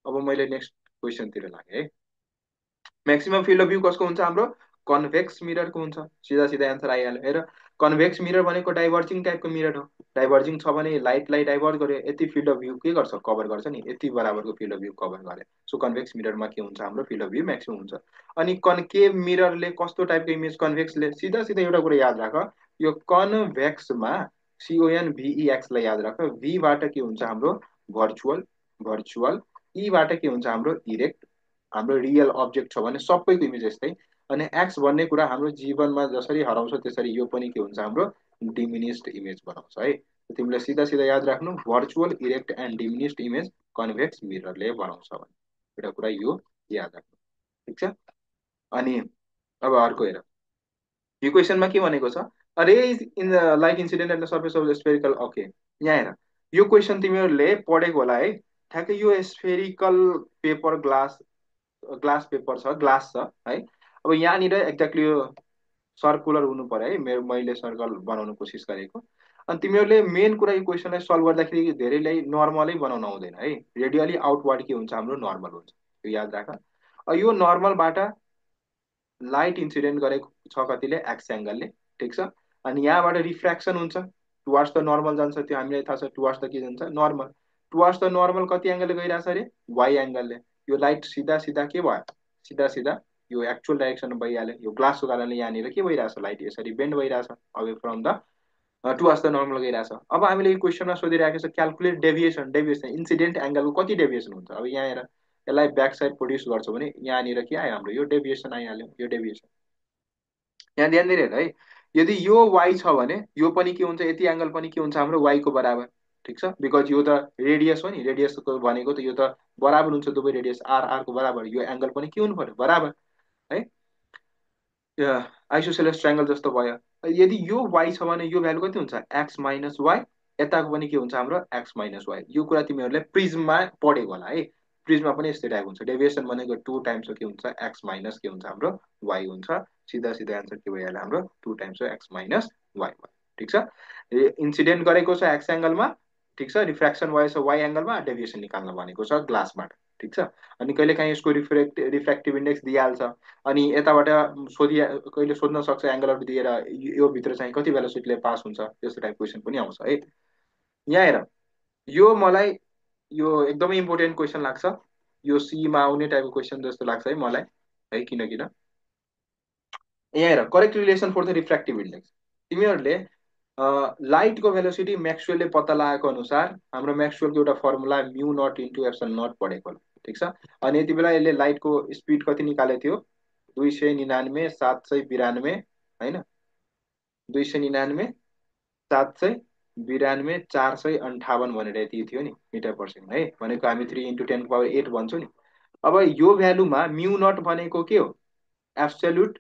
अब मैले नेक्स्ट क्वेसनतिर लागेँ है। म्याक्सिमम फिल्ड अफ भ्यू कसको हुन्छ हाम्रो कन्भेक्स मिररको हुन्छ, सिधा सिधा एन्सर आइहाल्यो। हेर कन्भेक्स मिरर भनेको डाइभर्जिङ टाइपको मिरर हो, डाइभर्जिङ छ भने लाइटलाई डाइभर्ट गर्यो, यति फिल्ड अफ भ्यू के गर्छ कभर गर्छ नि, यति बराबरको फिल्ड अफ भ्यू कभर गरे। सो कन्भेक्स मिररमा के हुन्छ हाम्रो फिल्ड अफ भ्यू म्याक्सिमम हुन्छ। अनि कन्केभ मिररले कस्तो टाइपको इमेज, कन्भेक्सले सिधा सिधा एउटा कुरा याद राख, यो कन्भेक्समा CONVEX लाई याद राख, भीबाट के हुन्छ हाम्रो भर्चुअल, भर्चुअल ईबाट के हुन्छ हाम्रो इरेक्ट, हाम्रो रियल अब्जेक्ट छ भने सबैको इमेज यस्तै। अनि एक्स भन्ने कुरा हाम्रो जीवनमा जसरी हराउँछ त्यसरी यो पनि के हुन्छ हाम्रो डिमिनिस्ड इमेज बनाउँछ है। तिमीले सिधा सिधा याद राख्नु, virtual erect and diminished image convex मिररले बनाउँछ भने, एउटा कुरा यो याद राख्नु। ठिक छ, अनि अब अर्को हेर, यो क्वेसनमा के भनेको छ, अरे in the light incident at the surface of the spherical, okay यहाँ हेर, यो क्वेसन तिमीहरूले पढेको होला है ठ्याक्कै, यो spherical paper glass, glass paper छ, ग्लास छ है। अब यहाँनिर एक्ज्याक्टली यो सर्कुलर हुनु पर्यो है, मैले सर्कल बनाउन कोसिस गरेको। अनि तिमीहरूले मेन कुरा यो क्वेसनलाई सल्भ गर्दाखेरि धेरैलाई नर्मलै बनाउन आउँदैन है, रेडियली आउटवर्ड के हुन्छ हाम्रो नर्मल हुन्छ, यो याद राख। यो नर्मलबाट लाइट इन्सिडेन्ट गरेको छ कतिले एक्स एङ्गलले, ठिक छ। अनि यहाँबाट रिफ्र्याक्सन हुन्छ, टुवार्ड्स द नर्मल जान्छ, त्यो हामीलाई थाहा छ, टुवार्ड्स द के जान्छ नर्मल, टुवार्ड्स द नर्मल कति एङ्गलले गइरहेछ अरे वाइ एङ्गलले। यो लाइट सिधा सिधा के भयो, सिधा सिधा यो एक्चुअल डाइरेक्सन भइहाल्यो, यो ग्लासको कारणले यहाँनिर के भइरहेछ लाइट यसरी बेन्ड भइरहेछ away from the towards the normal गइरहेछ। अब हामीले यो क्वेसनमा सोधिरहेको छ क्यालकुलेट डेभिएसन, डेभिएसन इन्सिडेन्ट एङ्गलको कति डेभिएसन हुन्छ। अब यहाँ हेर, यसलाई ब्याक साइड प्रड्युस गर्छौँ भने यहाँनिर के आयो हाम्रो यो डेभिएसन आइहाल्यो, यो डेभिएसन। यहाँ ध्यान दिएर हेर है, यदि यो वाइ छ भने यो पनि के हुन्छ, यति एङ्गल पनि के हुन्छ हाम्रो वाइको बराबर, ठिक छ, बिकज यो त रेडियस हो नि, रेडियसको भनेको त यो त बराबर हुन्छ, दुवै रेडियस आर आरको बराबर, यो एङ्गल पनि के हुनु पर्यो बराबर है, आइसोसेलेस ट्रायङ्गल जस्तो भयो। यदि यो वाइ छ भने यो भ्यालु कति हुन्छ एक्स माइनस वाइ, यताको पनि के हुन्छ हाम्रो एक्स माइनस वाइ। यो कुरा तिमीहरूले प्रिजममा पढेको होला है, प्रिजमा पनि यस्तै टाइप हुन्छ, डेभिएसन भनेको 2 टाइम्स के हुन्छ एक्स माइनस के हुन्छ हाम्रो वाइ हुन्छ, सिधा सिधा एन्सर के भइहाल्यो हाम्रो 2 टाइम्स एक्स माइनस वाइ भयो। ठिक छ, इन्सिडेन्ट गरेको छ एक्स एङ्गलमा, ठिक छ, रिफ्र्याक्सन भएछ वाइ एङ्गलमा, डेभिएसन निकाल्न भनेको छ ग्लासबाट, ठिक छ। अनि कहिले काहीँ यसको रिफ्र्याक्टिभ इन्डेक्स दिइहाल्छ, अनि यताबाट सोधि कहिले सोध्न सक्छ एङ्गलहरू दिएर यो भित्र चाहिँ कति बेला सुटले पास हुन्छ, त्यस्तो टाइप क्वेसन पनि आउँछ है। यहाँ हेर, यो मलाई यो एकदमै इम्पोर्टेन्ट क्वेसन लाग्छ, यो सीमा आउने टाइपको क्वेसन जस्तो लाग्छ है मलाई, है किन यहाँ हेर, correct relation for the refractive index. तिमीहरूले लाइटको भेलोसिटी म्याक्सवेलले पत्ता लगाएको अनुसार हाम्रो म्याक्सवेलको एउटा formula mu naught into epsilon naught पढेको होला, ठिक छ। अनि यति बेला यसले लाइटको स्पिड कति निकालेको थियो, 299 792, होइन, 299 792 458 भनेर यति थियो नि मिटर पर सेकेन्ड, है भनेको हामी 3 × 10⁸ भन्छौँ नि। अब यो भ्यालुमा म्यू नट भनेको के हो, एब्सोल्युट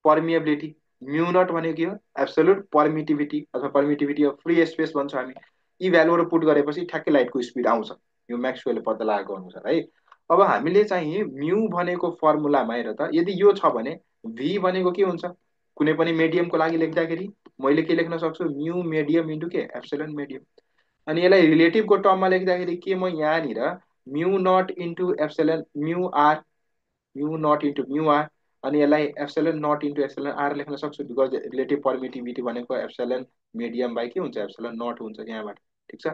पर्मिएबिलिटी। म्यू नट भनेको के हो, एब्सोल्युट पर्मिटिभिटी अथवा पर्मिटिभिटी अफ फ्री स्पेस भन्छौँ हामी। यी भ्यालुहरू पुट गरेपछि ठ्याक्कै लाइटको स्पिड आउँछ, यो म्याक्सवेलले पत्ता लगाएको अनुसार, है। अब हामीले चाहिँ म्यू भनेको फर्मुलामा हेर त, यदि यो छ भने भी भनेको के हुन्छ, कुनै पनि मेडियमको लागि लेख्दाखेरि मैले के लेख्न सक्छु, म्यू मेडियम इन्टु के, एप्सिलोन मेडियम। अनि यसलाई रिलेटिभको टर्ममा लेख्दाखेरि के, म यहाँनिर mu naught into epsilon mu r, mu naught into mu r, अनि यसलाई epsilon naught into epsilon r लेख्न सक्छु, बिकज रिलेटिभ पर्मिटिभिटी भनेको एप्सिलोन मिडियम बाई के हुन्छ, एप्सिलोन नट हुन्छ यहाँबाट, ठिक छ।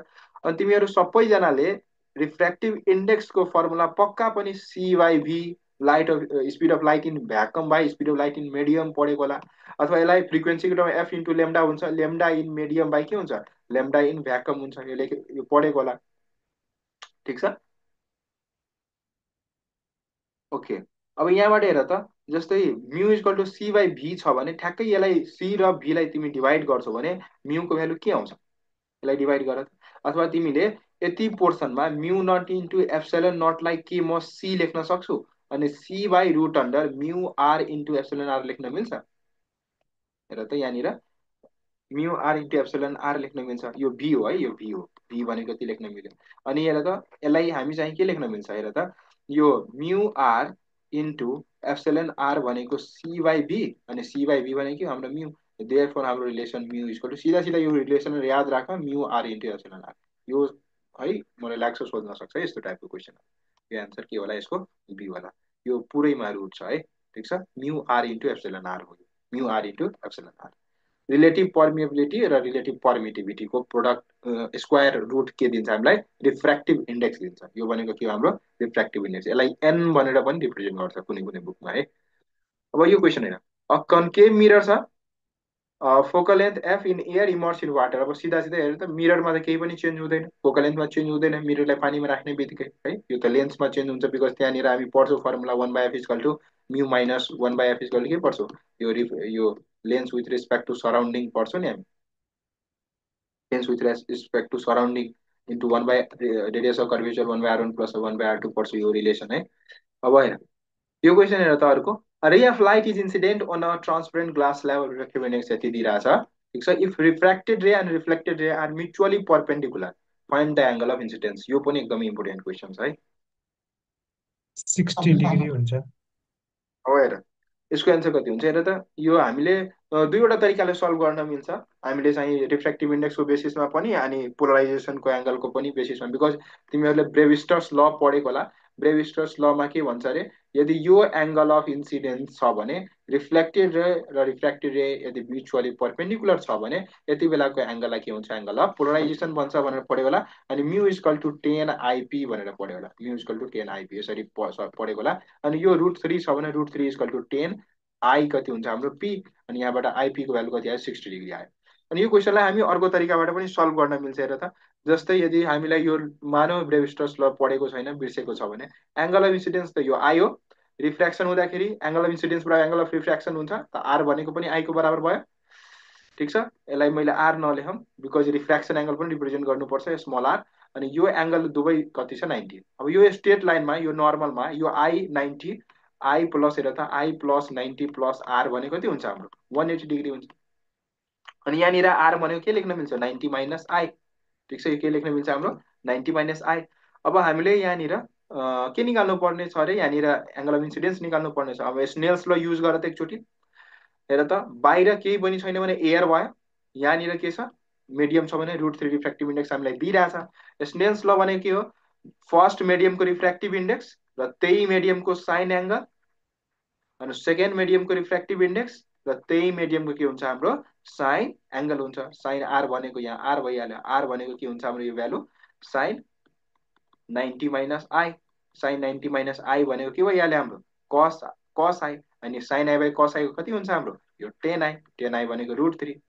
अनि तिमीहरू सबैजनाले रिफ्र्याक्टिभ इन्डेक्सको फर्मुला पक्का पनि C by V, light of speed of light in vacuum by speed of light in medium पढेको होला। अथवा यसलाई फ्रिक्वेन्सीको टर्ममा एफ इन्टु लेम्डा हुन्छ, लेम्डा इन मिडियम बाई के हुन्छ, लेम्डा इन भ्याकम हुन्छ, यो पढेको होला, ठिक छ। ओके, अब यहाँबाट हेर त, जस्तै mu equal to C by V छ भने ठ्याक्कै यसलाई सी र भीलाई तिमी डिभाइड गर्छौ भने म्यूको भ्यालु के आउँछ, यसलाई डिभाइड गर। अथवा तिमीले यति पोर्सनमा म्यू नट इन्टु एप्सिलोन नटलाई के म सी लेख्न सक्छु, अनि c by root under mu are into epsilon r लेख्न मिल्छ। हेर त यहाँनिर mu are into epsilon r लेख्न मिल्छ, यो भी हो है, यो भी हो, भी भनेको के लेख्न मिल्यो। अनि हेर त यसलाई हामी चाहिँ के लेख्न मिल्छ, हेर त यो mu are into epsilon r भनेको सी बाई भी, अनि सी बाई भी भनेको हाम्रो म्यू, देयरफोर हाम्रो रिलेसन म्यू इक्वल टु, सीधा सीधा यो रिलेसन याद राख, mu are into epsilon r. यो है मलाई लाग्छ सोध्न सक्छ है यस्तो टाइपको क्वेसन, यो एन्सर के होला यसको, बी वाला, यो पुरैमा रुट छ है, ठिक छ। Mu are into epsilon R हो, mu are into epsilon R. Relative permeability र रिलेटिभ पर्मिटिभिटीको प्रोडक्ट स्क्वायर रुट के दिन्छ हामीलाई, रिफ्र्याक्टिभ इन्डेक्स दिन्छ। यो भनेको के हो, हाम्रो रिफ्र्याक्टिभ इन्डेक्स, यसलाई एन भनेर पनि रिप्रेजेन्ट गर्छ कुनै कुनै बुकमा, है। अब यो क्वेसन हेर, अ कन्केभ मिरर छ, focal length F in air immerse in water. अब सिधा सिधा हेर त, मिररमा त केही पनि चेन्ज हुँदैन, फोकल लेन्थमा चेन्ज हुँदैन, मिररलाई पानीमा राख्ने बित्तिकै, है। यो त लेन्समा चेन्ज हुन्छ, बिकज त्यहाँनिर हामी पढ्छौँ formula 1/f equal to mu minus 1/f equal to के पढ्छौँ, यो lens with respect to surrounding पढ्छौँ नि हामी, lens with respect to surrounding into 1 by radius of curvature 1/r1 plus 1/r2 पढ्छौँ यो रिलेसन, है। अब हेर यो क्वेसन हेर त अर्को, ray of light is incident on a transparent glass slab reflective index यति दिइरहेछ, ठिक छ। If refracted ray and reflected ray are mutually perpendicular, find the angle of incidence. यो पनि एकदमै इम्पोर्टेन्ट क्वेसन छ, है। 60 डिग्री हुन्छ। अब हेर यसको एन्सर कति हुन्छ, हेर त यो हामीले दुईवटा तरिकाले सल्भ गर्न मिल्छ, हामीले चाहिँ रिफ्र्याक्टिभ इन्डेक्सको बेसिसमा पनि अनि पोलराइजेसनको एङ्गलको पनि बेसिसमा, बिकज तिमीहरूले ब्रेविस्टर्स ल पढेको होला। ब्रेविस्टर्स लमा के भन्छ अरे, यदि यो एङ्गल अफ इन्सिडेन्स छ भने रिफ्लेक्टेड रे र रिफ्र्याक्टेड रे यदि म्युचुअली पर्पेन्डिकुलर छ भने यति बेलाको एङ्गललाई के हुन्छ, एङ्गल अफ पोलराइजेसन भन्छ भनेर पढ्यो होला। अनि म्यू इक्वल टु 10 आइपी भनेर पढ्यो होला, म्यू इक्वल टु 10 आइपी यसरी पढेको होला। अनि यो √3 छ भने √3 इक्वल टु 10, आई कति हुन्छ हाम्रो पी, अनि यहाँबाट आइपी को भ्यालु कति आयो, 60 डिग्री आयो। अनि यो क्वेसनलाई हामी अर्को तरिकाबाट पनि सल्भ गर्न मिल्छ, हेर त। जस्तै यदि हामीलाई यो मानव ब्रेविस्टर्स ल पढेको छैन, बिर्सेको छ भने एङ्गल अफ इन्सिडेन्स त यो आई हो, रिफ्र्याक्सन हुँदाखेरि एङ्गल अफ इन्सिडेन्सबाट एङ्गल अफ रिफ्र्याक्सन हुन्छ, त आर भनेको पनि आई को बराबर भयो, ठिक छ। यसलाई मैले आर नलेखौँ, बिकज रिफ्र्याक्सन एङ्गल पनि रिप्रेजेन्ट गर्नुपर्छ स्मल आर। अनि यो एङ्गल दुवै कति छ, 90। अब यो स्ट्रेट लाइनमा, यो नर्मलमा यो आई 90, आई प्लस हेर त आई प्लस 90 प्लस आर भनेको कति हुन्छ हाम्रो 180 डिग्री हुन्छ। अनि यहाँनिर आर भनेको के लेख्न मिल्छ, 90 माइनस आई, ठिक छ। यो के लेख्न मिल्छ हाम्रो 90 माइनस आई। अब हामीले यहाँनिर के निकाल्नु पर्ने छ अरे, यहाँनिर एङ्गल अफ इन्सिडेन्स निकाल्नु पर्ने छ। अब स्नेल्स ल युज गर त एकचोटि, हेर त बाहिर केही पनि छैन भने एयर भयो, यहाँनिर के छ मिडियम छ भने √3 रिफ्र्याक्टिभ इन्डेक्स हामीलाई दिइरहेछ। स्नेल्स ल भनेको के हो, फर्स्ट मिडियमको रिफ्र्याक्टिभ इन्डेक्स र त्यही मिडियमको साइन एङ्गल, अनि सेकेन्ड मिडियमको रिफ्र्याक्टिभ इन्डेक्स र त्यही मिडियमको के हुन्छ हाम्रो साइन एङ्गल हुन्छ। साइन आर भनेको यहाँ आर भइहाल्यो, आर भनेको के हुन्छ हाम्रो यो value sine 90 minus i. Sine 90 minus i भनेको के भइहाल्यो हाम्रो कस कस आई। अनि sine i by cos i कति हुन्छ हाम्रो यो 10 आई। 10 आई भनेको √3।